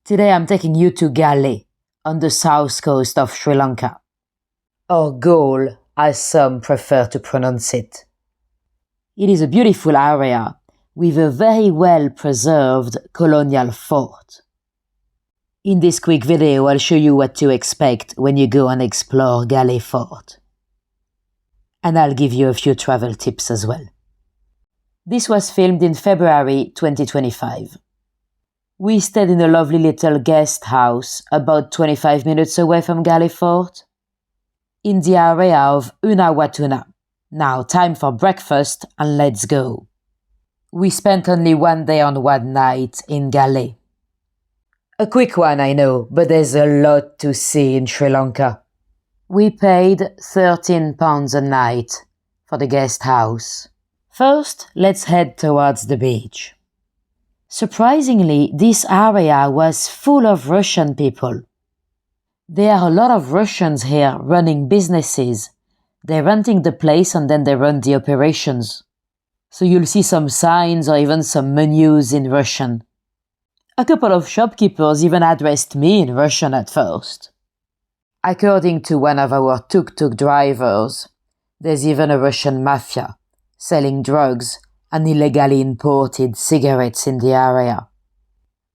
Today I'm taking you to Galle, on the south coast of Sri Lanka. Or Galle, as some prefer to pronounce it. It is a beautiful area with a very well preserved colonial fort. In this quick video, I'll show you what to expect when you go and explore Galle Fort. And I'll give you a few travel tips as well. This was filmed in February 2025. We stayed in a lovely little guest house about 25 minutes away from Galle Fort, in the area of Unawatuna. Now, time for breakfast and let's go. We spent only one day and one night in Galle. A quick one, I know, but there's a lot to see in Sri Lanka. We paid £13 a night for the guest house. First, let's head towards the beach. Surprisingly, this area was full of Russian people. There are a lot of Russians here running businesses. They're renting the place and then they run the operations. So you'll see some signs or even some menus in Russian. A couple of shopkeepers even addressed me in Russian at first. According to one of our tuk-tuk drivers, there's even a Russian mafia selling drugs and illegally imported cigarettes in the area.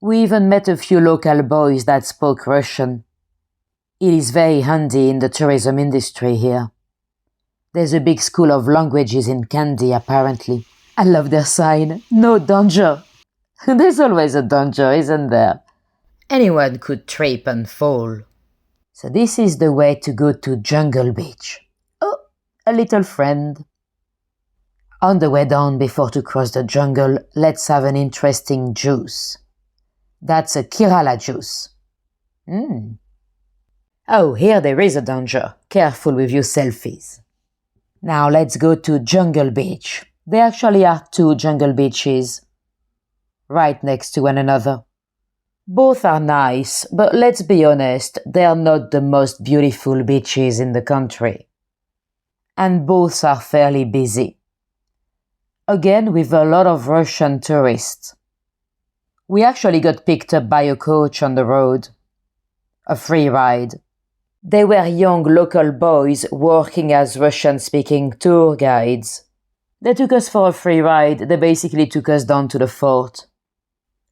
We even met a few local boys that spoke Russian. It is very handy in the tourism industry here. There's a big school of languages in Kandy, apparently. I love their sign, no danger. There's always a danger, isn't there? Anyone could trip and fall. So this is the way to go to Jungle Beach. Oh, a little friend. On the way down before to cross the jungle, let's have an interesting juice. That's a Kerala juice. Oh, here there is a danger. Careful with your selfies. Now let's go to Jungle Beach. There actually are two jungle beaches, right next to one another. Both are nice, but let's be honest, they are not the most beautiful beaches in the country. And both are fairly busy. Again, with a lot of Russian tourists. We actually got picked up by a coach on the road. A free ride. They were young local boys working as Russian-speaking tour guides. They took us for a free ride. They basically took us down to the fort.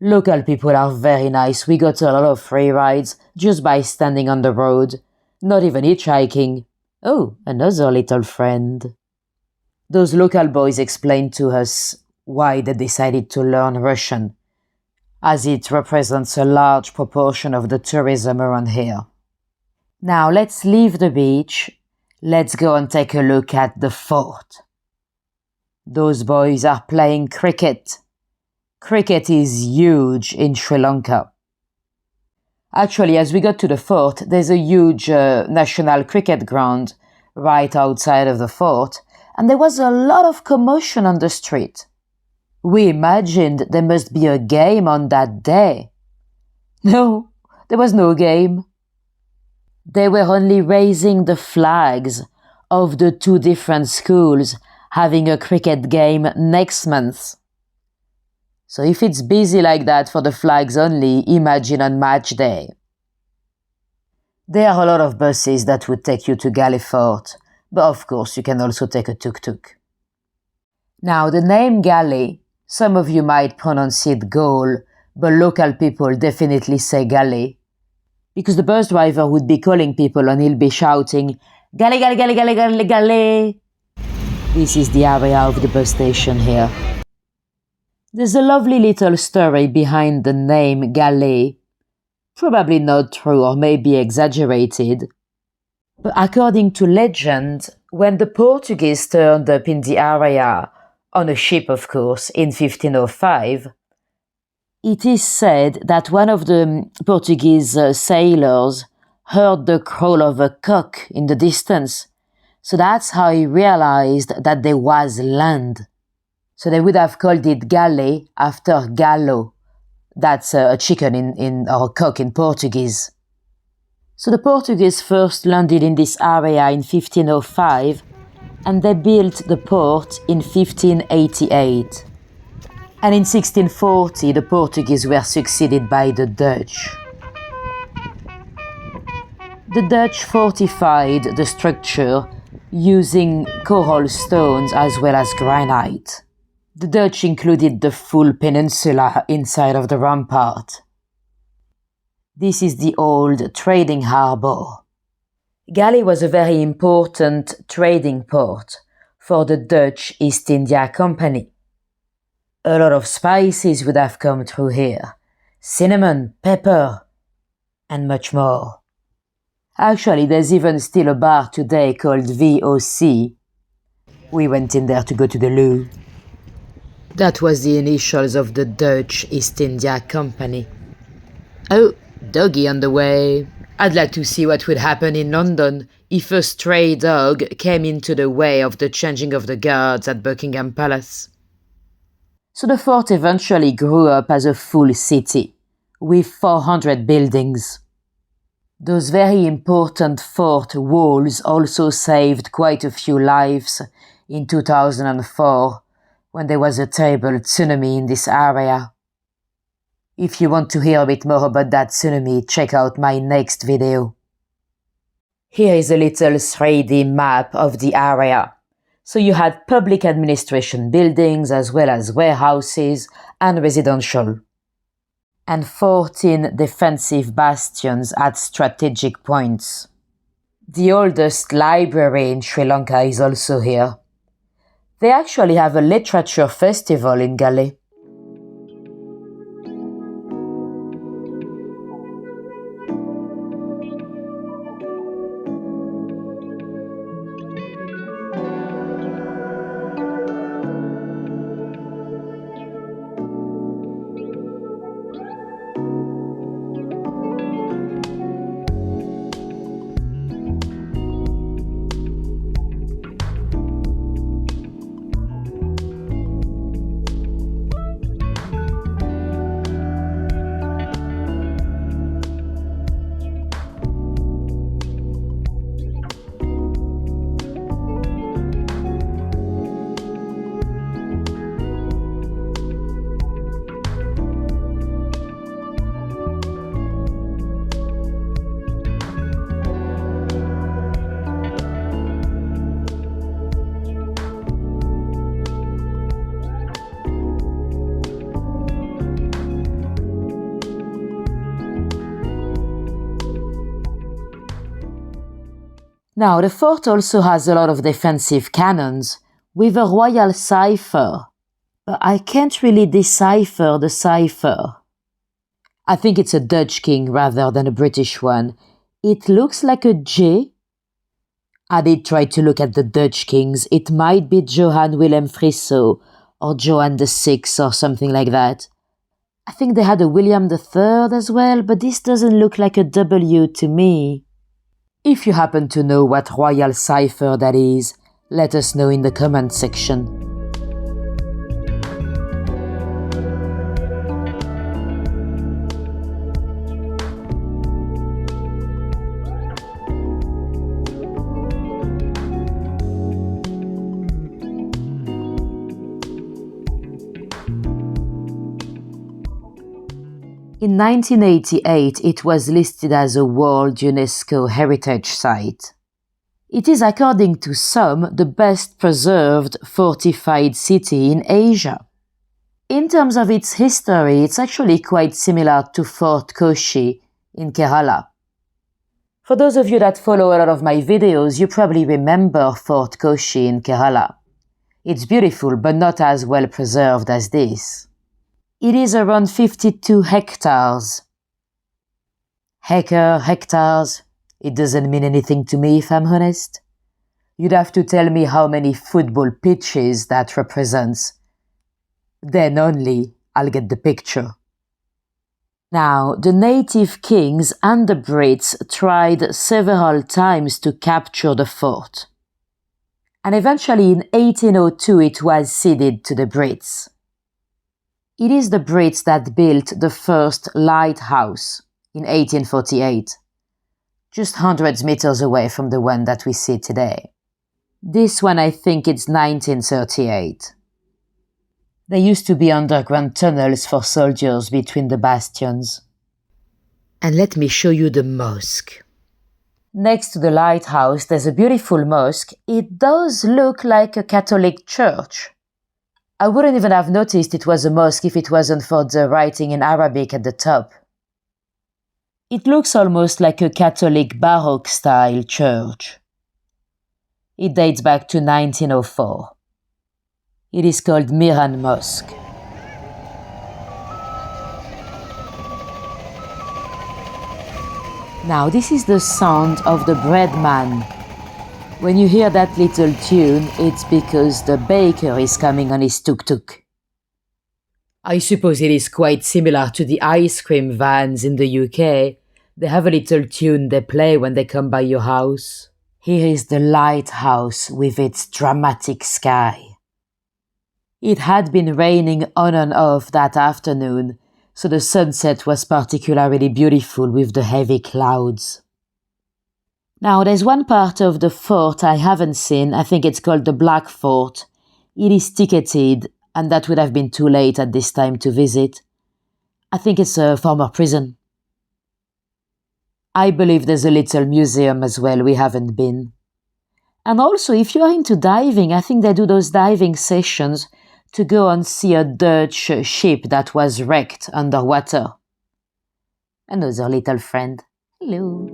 Local people are very nice. We got a lot of free rides just by standing on the road. Not even hitchhiking. Oh, another little friend. Those local boys explained to us why they decided to learn Russian, as it represents a large proportion of the tourism around here. Now let's leave the beach. Let's go and take a look at the fort. Those boys are playing cricket. Cricket is huge in Sri Lanka. Actually, as we got to the fort, there's a huge national cricket ground right outside of the fort, and there was a lot of commotion on the street. We imagined there must be a game on that day. No, there was no game. They were only raising the flags of the two different schools having a cricket game next month. So if it's busy like that for the flags only, imagine on match day. There are a lot of buses that would take you to Galle Fort, but of course you can also take a tuk-tuk. Now the name Galle, some of you might pronounce it Galle, but local people definitely say Galle, because the bus driver would be calling people and he'll be shouting, Galle, Galle, Galle, Galle, Galle, Galle. This is the area of the bus station here. There's a lovely little story behind the name Galle. Probably not true or maybe exaggerated. But according to legend, when the Portuguese turned up in the area, on a ship of course, in 1505, it is said that one of the Portuguese sailors heard the crow of a cock in the distance. So that's how he realized that there was land. So they would have called it Galle after gallo. That's a chicken or a cock in Portuguese. So the Portuguese first landed in this area in 1505 and they built the port in 1588. And in 1640 the Portuguese were succeeded by the Dutch. The Dutch fortified the structure using coral stones as well as granite. The Dutch included the full peninsula inside of the rampart. This is the old trading harbour. Galle was a very important trading port for the Dutch East India Company. A lot of spices would have come through here. Cinnamon, pepper, and much more. Actually, there's even still a bar today called VOC. We went in there to go to the loo. That was the initials of the Dutch East India Company. Oh, doggy on the way. I'd like to see what would happen in London if a stray dog came into the way of the changing of the guards at Buckingham Palace. So the fort eventually grew up as a full city, with 400 buildings. Those very important fort walls also saved quite a few lives in 2004 when there was a terrible tsunami in this area. If you want to hear a bit more about that tsunami, check out my next video. Here is a little 3D map of the area. So you had public administration buildings as well as warehouses and residential. And 14 defensive bastions at strategic points. The oldest library in Sri Lanka is also here. They actually have a literature festival in Galle. Now, the fort also has a lot of defensive cannons, with a royal cipher, but I can't really decipher the cipher. I think it's a Dutch king rather than a British one. It looks like a J. I did try to look at the Dutch kings. It might be Johan Willem Friso or Johan VI or something like that. I think they had a William III as well, but this doesn't look like a W to me. If you happen to know what royal cipher that is, let us know in the comment section. In 1988, it was listed as a World UNESCO Heritage Site. It is, according to some, the best preserved fortified city in Asia. In terms of its history, it's actually quite similar to Fort Kochi in Kerala. For those of you that follow a lot of my videos, you probably remember Fort Kochi in Kerala. It's beautiful, but not as well preserved as this. It is around 52 hectares. Hectares, it doesn't mean anything to me if I'm honest. You'd have to tell me how many football pitches that represents. Then only I'll get the picture. Now, the native kings and the Brits tried several times to capture the fort. And eventually in 1802 it was ceded to the Brits. It is the Brits that built the first lighthouse in 1848, just hundreds meters away from the one that we see today. This one, I think it's 1938. There used to be underground tunnels for soldiers between the bastions. And let me show you the mosque. Next to the lighthouse, there's a beautiful mosque. It does look like a Catholic church. I wouldn't even have noticed it was a mosque if it wasn't for the writing in Arabic at the top. It looks almost like a Catholic Baroque-style church. It dates back to 1904. It is called Miran Mosque. Now this is the sound of the bread man. When you hear that little tune, it's because the baker is coming on his tuk-tuk. I suppose it is quite similar to the ice cream vans in the UK. They have a little tune they play when they come by your house. Here is the lighthouse with its dramatic sky. It had been raining on and off that afternoon, so the sunset was particularly beautiful with the heavy clouds. Now there's one part of the fort I haven't seen. I think it's called the Black Fort. It is ticketed, and that would have been too late at this time to visit. I think it's a former prison. I believe there's a little museum as well we haven't been. And also, if you are into diving, I think they do those diving sessions to go and see a Dutch ship that was wrecked underwater. Another little friend. Hello.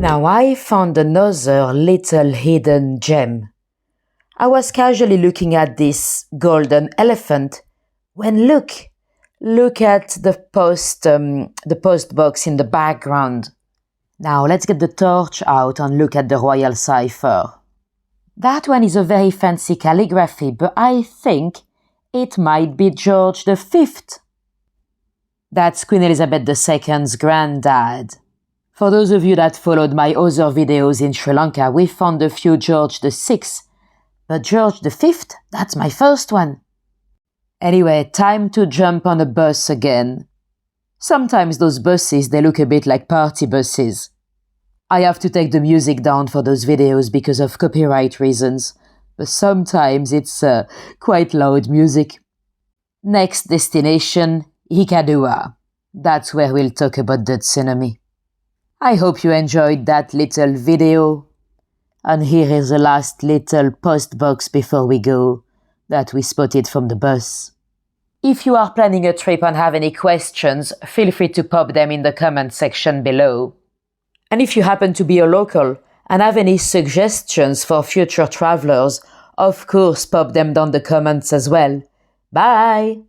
Now I found another little hidden gem. I was casually looking at this golden elephant when look at the post box in the background. Now let's get the torch out and look at the royal cipher. That one is a very fancy calligraphy, but I think it might be George V. That's Queen Elizabeth II's granddad. For those of you that followed my other videos in Sri Lanka, we found a few George VI, but George V, that's my first one. Anyway, time to jump on a bus again. Sometimes those buses, they look a bit like party buses. I have to take the music down for those videos because of copyright reasons, but sometimes it's quite loud music. Next destination, Hikkaduwa. That's where we'll talk about the tsunami. I hope you enjoyed that little video. And here is the last little post box before we go that we spotted from the bus. If you are planning a trip and have any questions, feel free to pop them in the comment section below. And if you happen to be a local and have any suggestions for future travelers, of course pop them down the comments as well. Bye!